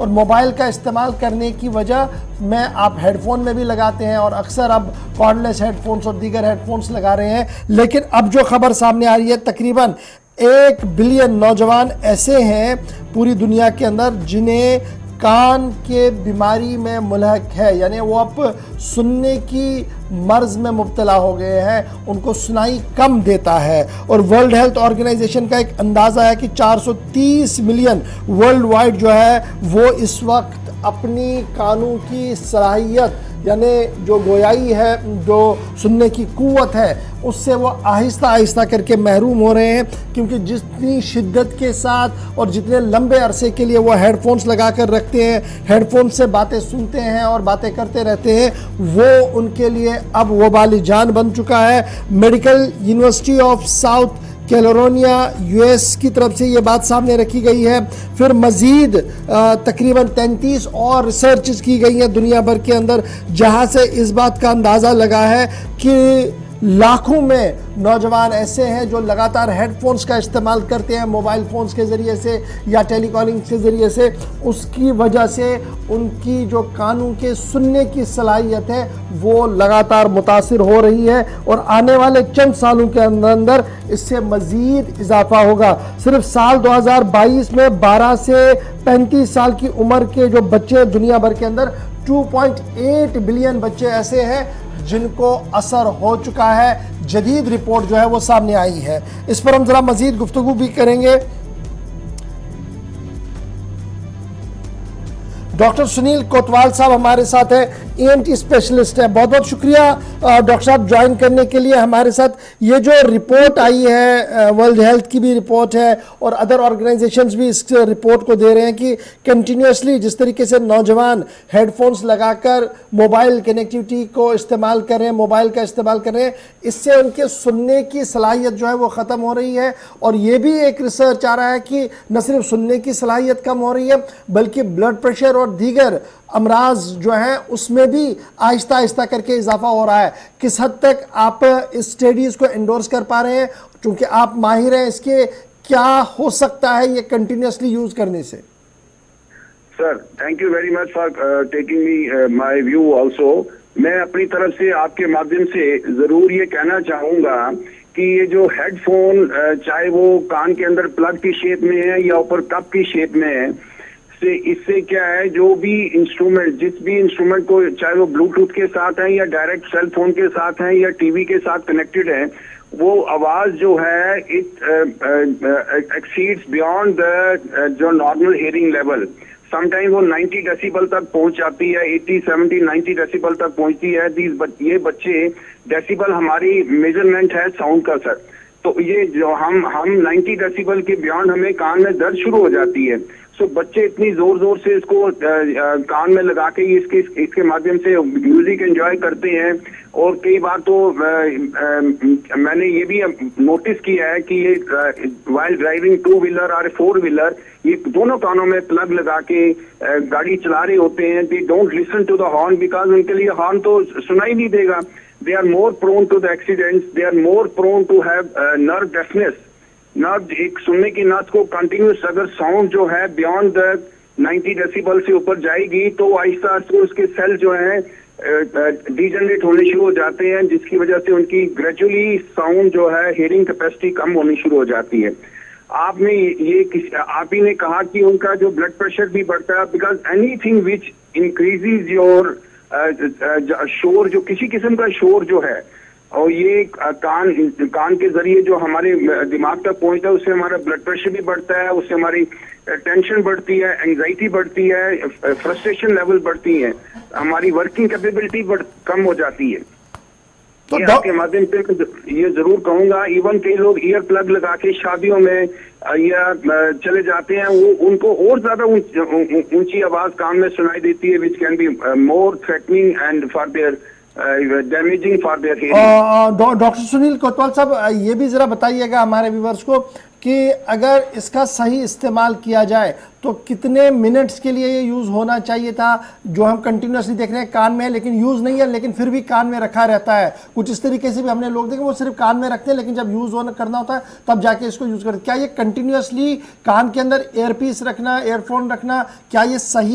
और मोबाइल का इस्तेमाल करने की वजह में आप हेडफोन में भी लगाते हैं और अक्सर अब कॉर्डलेस हेडफोन्स और दीगर हेडफोन्स लगा रहे हैं। लेकिन अब जो खबर सामने आ रही है, तकरीबन 1 बिलियन नौजवान ऐसे हैं पूरी दुनिया के अंदर जिन्हें कान के बीमारी में मुल्हक है, यानी वो अब सुनने की मर्ज में मुब्तला हो गए हैं, उनको सुनाई कम देता है। और वर्ल्ड हेल्थ ऑर्गेनाइजेशन का एक अंदाज़ा है कि 430 मिलियन वर्ल्ड वाइड जो है वो इस वक्त अपनी कानों की सलाहियत यानी जो गोयाई है, जो सुनने की कुव्वत है, उससे वो आहिस्ता आहिस्ता करके महरूम हो रहे हैं। क्योंकि जितनी शिद्दत के साथ और जितने लंबे अरसे के लिए वो हेडफोन्स लगा कर रखते हैं, हेडफोन से बातें सुनते हैं और बातें करते रहते हैं, वो उनके लिए अब वबाली जान बन चुका है। Medical university of south California US की तरफ से ये बात सामने रखी गई है। फिर मज़ीद तकरीबन 33 और रिसर्च की गई हैं दुनिया भर के अंदर, जहां से इस बात का अंदाज़ा लगा है कि लाखों में नौजवान ऐसे हैं जो लगातार हेडफोन्स का इस्तेमाल करते हैं मोबाइल फ़ोन्स के ज़रिए से या टेलीकॉलिंग के ज़रिए से। उसकी वजह से उनकी जो कानों के सुनने की सलाहियत है वो लगातार मुतासिर हो रही है और आने वाले चंद सालों के अंदर अंदर इससे मज़ीद इजाफा होगा। सिर्फ साल 2022 में 12 से 35 साल की उम्र के जो बच्चे दुनिया भर के अंदर 2.8 बिलियन बच्चे ऐसे हैं जिनको असर हो चुका है। जदीद रिपोर्ट जो है वो सामने आई है, इस पर हम जरा मजीद गुफ्तगू भी करेंगे। डॉक्टर सुनील कोतवाल साहब हमारे साथ हैं, ENT स्पेशलिस्ट है। बहुत बहुत शुक्रिया डॉक्टर साहब ज्वाइन करने के लिए हमारे साथ। ये जो रिपोर्ट आई है, वर्ल्ड हेल्थ की भी रिपोर्ट है और अदर ऑर्गेनाइजेशंस भी इस रिपोर्ट को दे रहे हैं कि कंटिन्यूसली जिस तरीके से नौजवान हेडफोन्स लगाकर मोबाइल कनेक्टिविटी को इस्तेमाल कर रहे हैं, मोबाइल का इस्तेमाल कर रहे हैं, इससे उनके सुनने की सलाहियत जो है वो ख़त्म हो रही है। और ये भी एक रिसर्च आ रहा है कि न सिर्फ सुनने की सलाहियत कम हो रही है बल्कि ब्लड प्रेशर और दीगर अमराज जो हैं उसमें भी आहिस्ता आहिस्ता करके इजाफा हो रहा है। किस हद तक आप इस स्टडीज़ को एंडोर्स कर पा रहे हैं, क्योंकि आप माहिर हैं इसके, क्या हो सकता है ये कंटिन्यूसली यूज करने से? Sir, thank you very much for taking me my view also. मैं अपनी तरफ से आपके माध्यम से जरूर ये कहना चाहूंगा कि ये जो हेडफोन चाहे वो कान के अंदर प्लग की शेप में है या ऊपर कप की शेप में है, इससे क्या है, जो भी इंस्ट्रूमेंट, जिस भी इंस्ट्रूमेंट को, चाहे वो ब्लूटूथ के साथ है या डायरेक्ट सेल फोन के साथ है या टीवी के साथ कनेक्टेड है, वो आवाज जो है इट एक्सीड्स बियॉन्ड द जो नॉर्मल हियरिंग लेवल। समटाइम वो 90 डेसिबल तक पहुंच जाती है, 80, 70, 90 डेसिबल तक पहुंचती है। ये बच्चे, डेसिबल हमारी मेजरमेंट है साउंड का सर, तो ये जो हम 90 डेसिबल के बियॉन्ड हमें कान में दर्द शुरू हो जाती है। सो बच्चे इतनी जोर जोर से इसको कान में लगा के इसके माध्यम से म्यूजिक एंजॉय करते हैं। और कई बार तो मैंने ये भी नोटिस किया है कि ये वाइल ड्राइविंग 2 व्हीलर और 4 व्हीलर, ये दोनों कानों में प्लग लगा के गाड़ी चला रहे होते हैं। They don't listen to the horn because उनके लिए हॉर्न तो सुनाई नहीं देगा। They are more prone to the accidents, they are more prone to have nerve deafness. Nerve, एक सुनने की नस को कंटिन्यूस अगर साउंड जो है बियॉन्ड द 90 डेसिबल से ऊपर जाएगी तो आहिस्ता आहिस्ता उसके सेल जो है डिजनरेट होने शुरू हो जाते हैं, जिसकी वजह से उनकी ग्रेजुअली साउंड जो है हियरिंग कैपेसिटी कम होनी शुरू हो जाती है। आपने आप ही ने कहा कि उनका जो ब्लड प्रेशर भी बढ़ता है, because anything which increases your शोर, जो किसी किस्म का शोर जो है, और ये कान के जरिए जो हमारे दिमाग तक पहुंचता है, उससे हमारा ब्लड प्रेशर भी बढ़ता है, उससे हमारी टेंशन बढ़ती है, एंजाइटी बढ़ती है, फ्रस्ट्रेशन लेवल बढ़ती है, हमारी वर्किंग कैपेबिलिटी कम हो जाती है। तो आपके माध्यम से ये जरूर कहूंगा, इवन कई लोग ईयर प्लग लगा के शादियों में या चले जाते हैं, वो उनको और ज्यादा ऊंची आवाज कान में सुनाई देती है, which can be more threatening and for their damaging for their hearing. Doctor Sunil कोतवाल साहब, ये भी ज़रा बताइएगा हमारे व्यूवर्स को कि अगर इसका सही इस्तेमाल किया जाए तो कितने मिनट्स के लिए ये यूज़ होना चाहिए था। जो हम कंटिन्यूसली देख रहे हैं कान में है लेकिन यूज़ नहीं है, लेकिन फिर भी कान में रखा रहता है। कुछ इस तरीके से भी हमने लोग देखे वो सिर्फ कान में रखते हैं, लेकिन जब यूज़ होना करना होता है तब जाके इसको यूज़ करते हैं। क्या ये कंटिन्यूसली कान के अंदर एयरपीस रखना, एयरफोन रखना, क्या ये सही